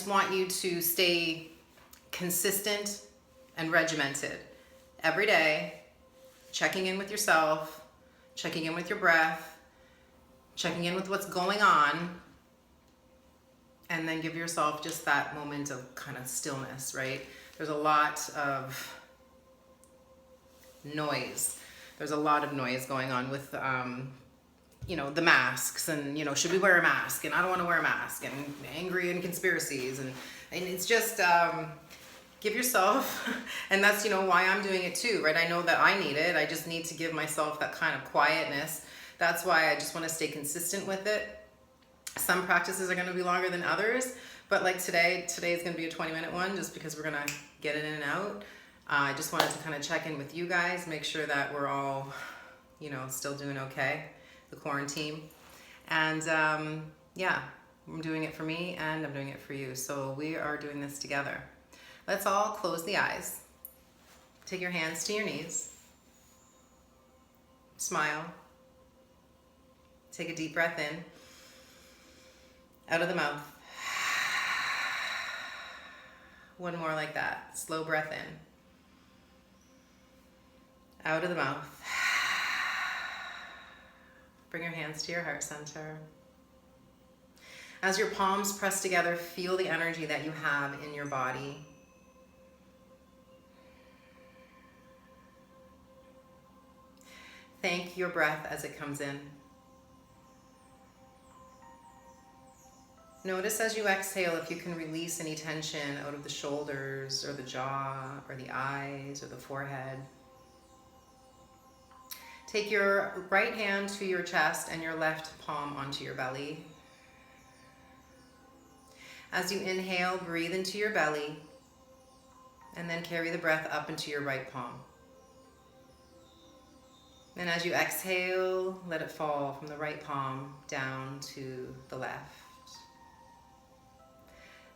just want you to stay consistent and regimented every day, checking in with yourself, checking in with your breath, checking in with what's going on, and then give yourself just that moment of kind of stillness, right? There's a lot of noise. There's a lot of noise going on with, the masks and, should we wear a mask? And I don't want to wear a mask, and angry and conspiracies. And it's just, give yourself, and that's, why I'm doing it too, right? I know that I need it. I just need to give myself that kind of quietness. That's why I just want to stay consistent with it. Some practices are going to be longer than others, but like today is going to be a 20-minute one just because we're going to get it in and out. I just wanted to kind of check in with you guys, make sure that we're all, still doing okay, the quarantine. And yeah, I'm doing it for me and I'm doing it for you. So we are doing this together. Let's all close the eyes. Take your hands to your knees. Smile. Take a deep breath in. Out of the mouth. One more like that. Slow breath in. Out of the mouth. Bring your hands to your heart center. As your palms press together, feel the energy that you have in your body. Thank your breath as it comes in. Notice as you exhale if you can release any tension out of the shoulders or the jaw or the eyes or the forehead. Take your right hand to your chest and your left palm onto your belly. As you inhale, breathe into your belly and then carry the breath up into your right palm. And as you exhale, let it fall from the right palm down to the left.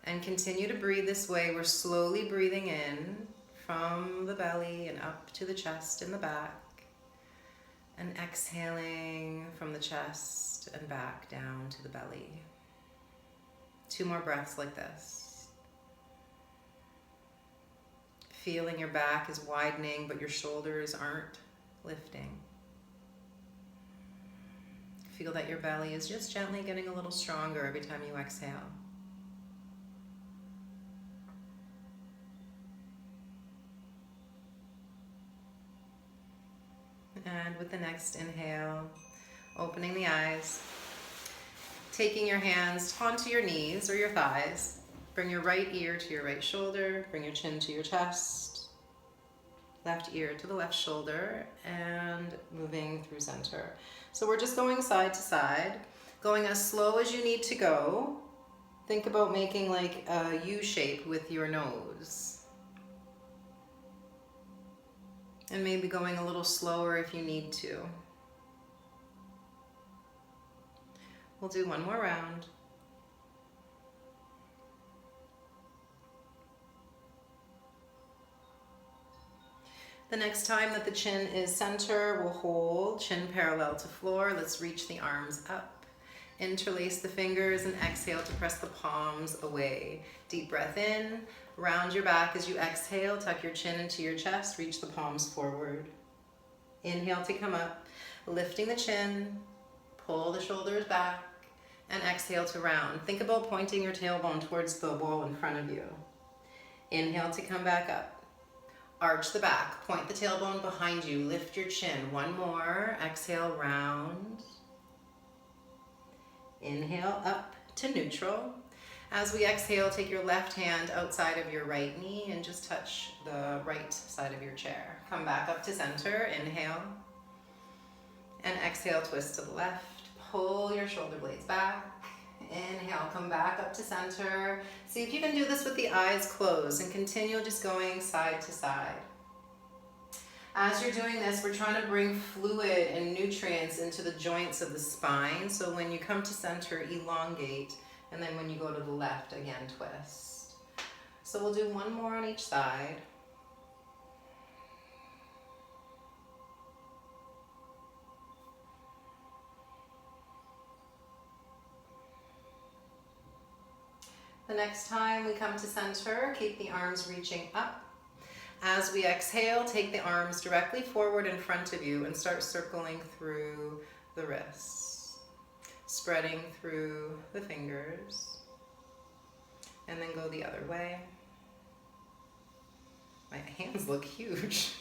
And continue to breathe this way. We're slowly breathing in from the belly and up to the chest and the back. And exhaling from the chest and back down to the belly. 2 more breaths like this. Feeling your back is widening, but your shoulders aren't lifting. Feel that your belly is just gently getting a little stronger every time you exhale. And with the next inhale, opening the eyes, taking your hands onto your knees or your thighs. Bring your right ear to your right shoulder, bring your chin to your chest, left ear to the left shoulder, and moving through center. So we're just going side to side, going as slow as you need to go. Think about making like a U shape with your nose. And maybe going a little slower if you need to. We'll do one more round. The next time that the chin is center, we'll hold chin parallel to floor. Let's reach the arms up. Interlace the fingers and exhale to press the palms away. Deep breath in. Round your back as you exhale. Tuck your chin into your chest. Reach the palms forward. Inhale to come up. Lifting the chin. Pull the shoulders back. And exhale to round. Think about pointing your tailbone towards the wall in front of you. Inhale to come back up. Arch the back. Point the tailbone behind you. Lift your chin. One more. Exhale, round. Inhale up to neutral. As we exhale, take your left hand outside of your right knee and just touch the right side of your chair. Come back up to center. Inhale. And exhale, twist to the left. Pull your shoulder blades back. Inhale, come back up to center. See if you can do this with the eyes closed and continue just going side to side. As you're doing this, we're trying to bring fluid and nutrients into the joints of the spine. So when you come to center, elongate. And then when you go to the left, again, twist. So we'll do one more on each side. The next time we come to center, keep the arms reaching up. As we exhale, take the arms directly forward in front of you and start circling through the wrists, spreading through the fingers, and then go the other way. My hands look huge.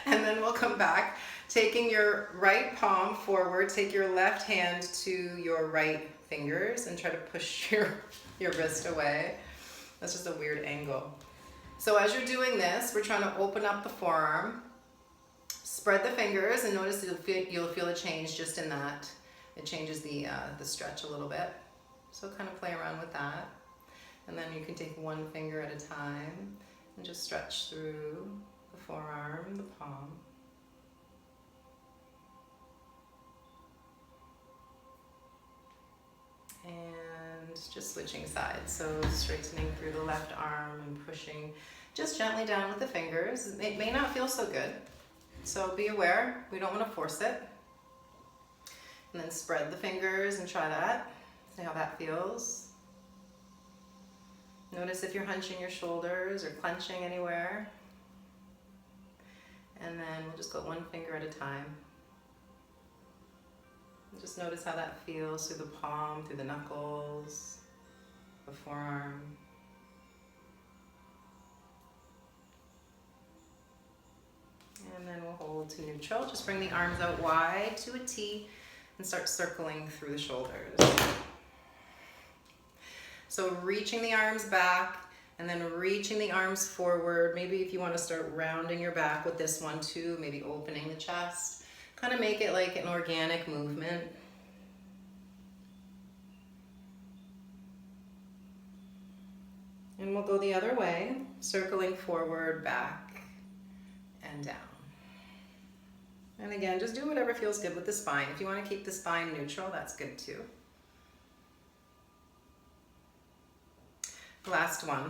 And then we'll come back, taking your right palm forward, take your left hand to your right fingers and try to push your wrist away. That's just a weird angle. So as you're doing this, we're trying to open up the forearm, spread the fingers, and notice you'll feel a change just in that. It changes the stretch a little bit. So kind of play around with that. And then you can take one finger at a time and just stretch through the forearm, the palm. And just switching sides, so straightening through the left arm and pushing just gently down with the fingers. It may not feel so good, so be aware, we don't want to force it. And then spread the fingers and try that, see how that feels. Notice if you're hunching your shoulders or clenching anywhere. And then we'll just go one finger at a time. Just notice how that feels through the palm, through the knuckles, the forearm. And then we'll hold to neutral. Just bring the arms out wide to a T and start circling through the shoulders. So reaching the arms back and then reaching the arms forward. Maybe if you want to start rounding your back with this one too, maybe opening the chest. Kind of make it like an organic movement. And we'll go the other way, circling forward, back, and down. And again, just do whatever feels good with the spine. If you want to keep the spine neutral, that's good too. Last one.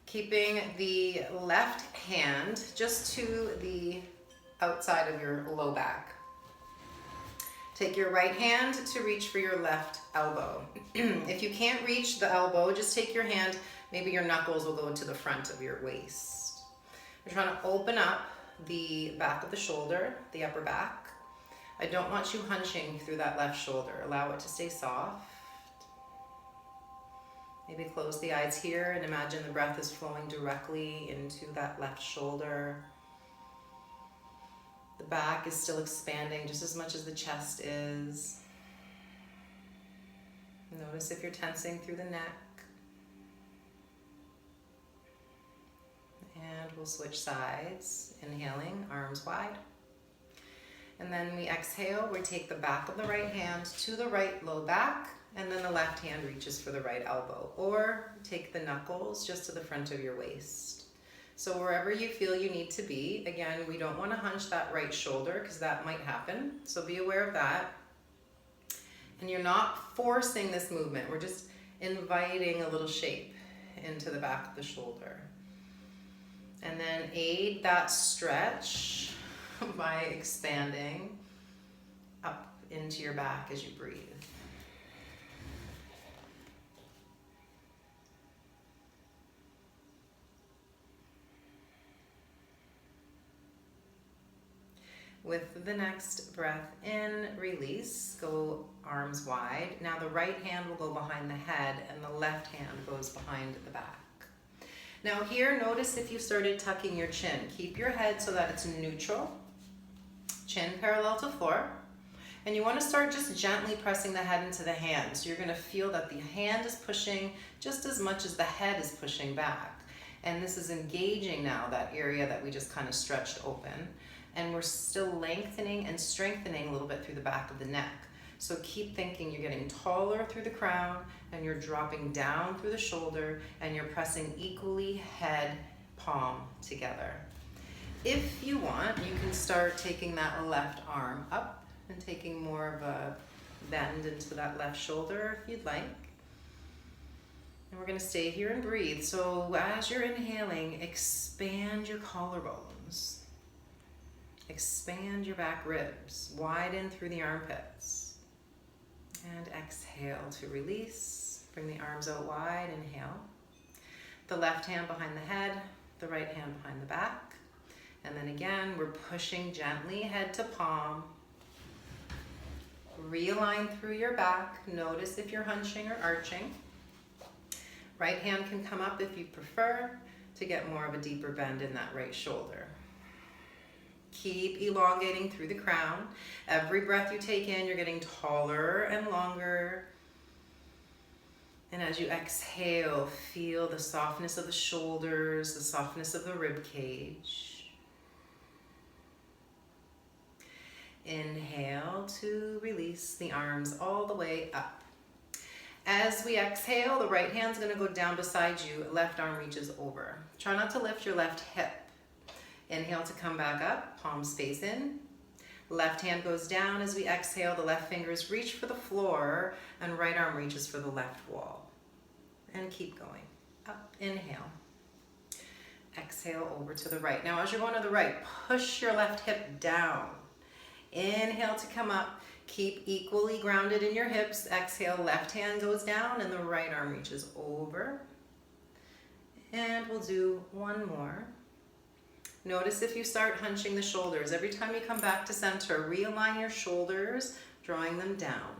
Keeping the left hand just to the outside of your low back. Take your right hand to reach for your left elbow. If you can't reach the elbow, just take your hand, maybe your knuckles will go to the front of your waist. We're trying to open up the back of the shoulder, the upper back. I don't want you hunching through that left shoulder. Allow it to stay soft. Maybe close the eyes here and imagine the breath is flowing directly into that left shoulder. The back is still expanding just as much as the chest is. Notice if you're tensing through the neck. And we'll switch sides. Inhaling, arms wide. And then we exhale, we take the back of the right hand to the right low back, and then the left hand reaches for the right elbow. Or take the knuckles just to the front of your waist. So wherever you feel you need to be, again, we don't want to hunch that right shoulder because that might happen. So be aware of that. And you're not forcing this movement. We're just inviting a little shape into the back of the shoulder. And then aid that stretch by expanding up into your back as you breathe. With the next breath in, release, go arms wide. Now the right hand will go behind the head and the left hand goes behind the back. Now here, notice if you started tucking your chin. Keep your head so that it's neutral, chin parallel to floor. And you want to start just gently pressing the head into the hand. So you're going to feel that the hand is pushing just as much as the head is pushing back. And this is engaging now that area that we just kind of stretched open. And we're still lengthening and strengthening a little bit through the back of the neck. So keep thinking you're getting taller through the crown and you're dropping down through the shoulder and you're pressing equally head, palm together. If you want, you can start taking that left arm up and taking more of a bend into that left shoulder if you'd like. And we're going to stay here and breathe. So as you're inhaling, expand your collarbones. Expand your back ribs, widen through the armpits. And exhale to release. Bring the arms out wide, inhale. The left hand behind the head, the right hand behind the back. And then again, we're pushing gently head to palm. Realign through your back. Notice if you're hunching or arching. Right hand can come up if you prefer to get more of a deeper bend in that right shoulder. Keep elongating through the crown. Every breath you take in, you're getting taller and longer. And as you exhale, feel the softness of the shoulders, the softness of the rib cage. Inhale to release the arms all the way up. As we exhale, the right hand's going to go down beside you, left arm reaches over. Try not to lift your left hip. Inhale to come back up, palms face in. Left hand goes down. As we exhale, the left fingers reach for the floor and right arm reaches for the left wall. And keep going. Up, inhale. Exhale over to the right. Now as you're going to the right, push your left hip down. Inhale to come up. Keep equally grounded in your hips. Exhale, left hand goes down and the right arm reaches over. And we'll do one more. Notice if you start hunching the shoulders. Every time you come back to center, realign your shoulders, drawing them down.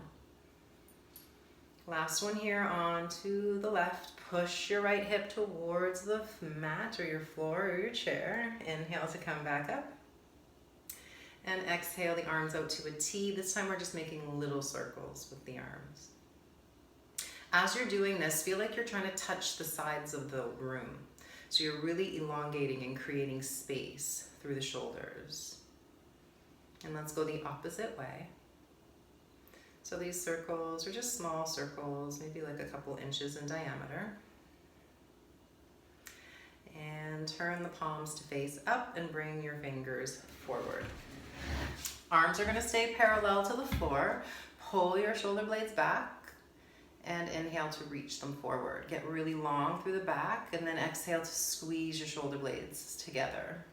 Last one here, on to the left. Push your right hip towards the mat or your floor or your chair. Inhale to come back up. And exhale the arms out to a T. This time we're just making little circles with the arms. As you're doing this, feel like you're trying to touch the sides of the room. So you're really elongating and creating space through the shoulders. And let's go the opposite way. So these circles are just small circles, maybe like a couple inches in diameter. And turn the palms to face up and bring your fingers forward. Arms are going to stay parallel to the floor. Pull your shoulder blades back and inhale to reach them forward. Get really long through the back and then exhale to squeeze your shoulder blades together.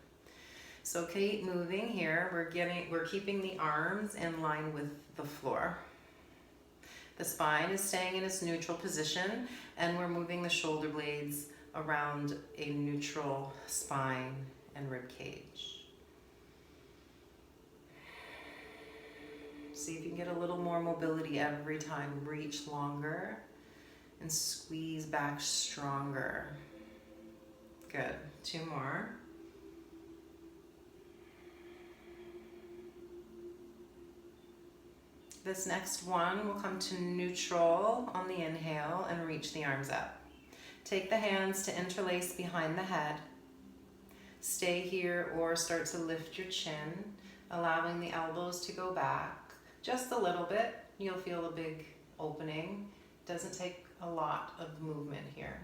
So keep moving here. We're keeping the arms in line with the floor. The spine is staying in its neutral position and we're moving the shoulder blades around a neutral spine and rib cage. See if you can get a little more mobility every time. Reach longer and squeeze back stronger. Good. Two more. This next one will come to neutral on the inhale and reach the arms up. Take the hands to interlace behind the head. Stay here or start to lift your chin, allowing the elbows to go back. Just a little bit. You'll feel a big opening. Doesn't take a lot of movement here.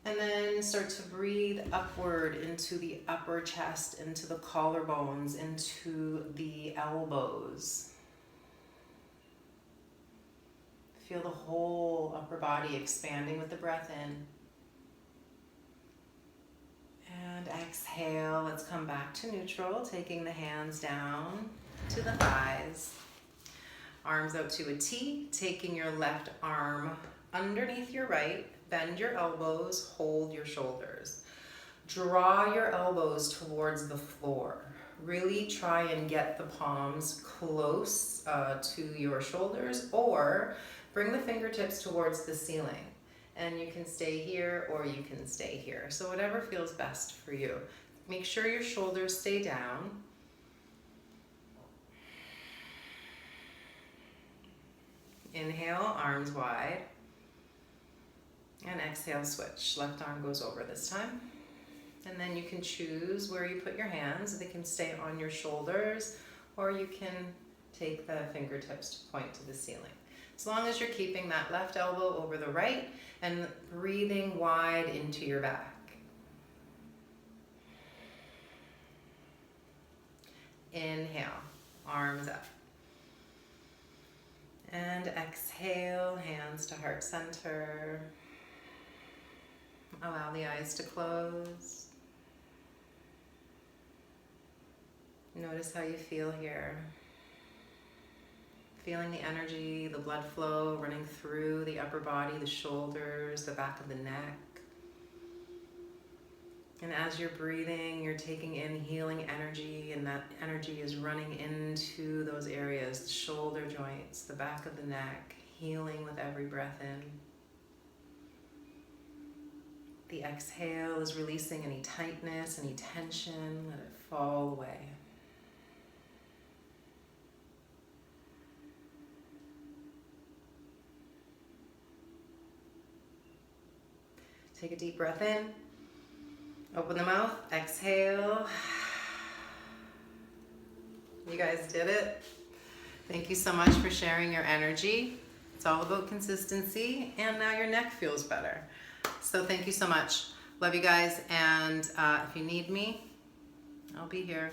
And then start to breathe upward into the upper chest, into the collarbones, into the elbows. Feel the whole upper body expanding with the breath in. And exhale, let's come back to neutral, taking the hands down to the thighs. Arms out to a T, taking your left arm underneath your right, bend your elbows, hold your shoulders. Draw your elbows towards the floor. Really try and get the palms close to your shoulders or bring the fingertips towards the ceiling. And you can stay here or you can stay here. So whatever feels best for you. Make sure your shoulders stay down. Inhale, arms wide. And exhale, switch. Left arm goes over this time. And then you can choose where you put your hands. They can stay on your shoulders or you can take the fingertips to point to the ceiling. As long as you're keeping that left elbow over the right and breathing wide into your back. Inhale, arms up. And exhale, hands to heart center. Allow the eyes to close. Notice how you feel here. Feeling the energy, the blood flow running through the upper body, the shoulders, the back of the neck. And as you're breathing, you're taking in healing energy, and that energy is running into those areas, the shoulder joints, the back of the neck, healing with every breath in. The exhale is releasing any tightness, any tension, let it fall away. Take a deep breath in. Open the mouth, exhale. You guys did it. Thank you so much for sharing your energy. It's all about consistency, and now your neck feels better. So thank you so much. Love you guys, and if you need me, I'll be here.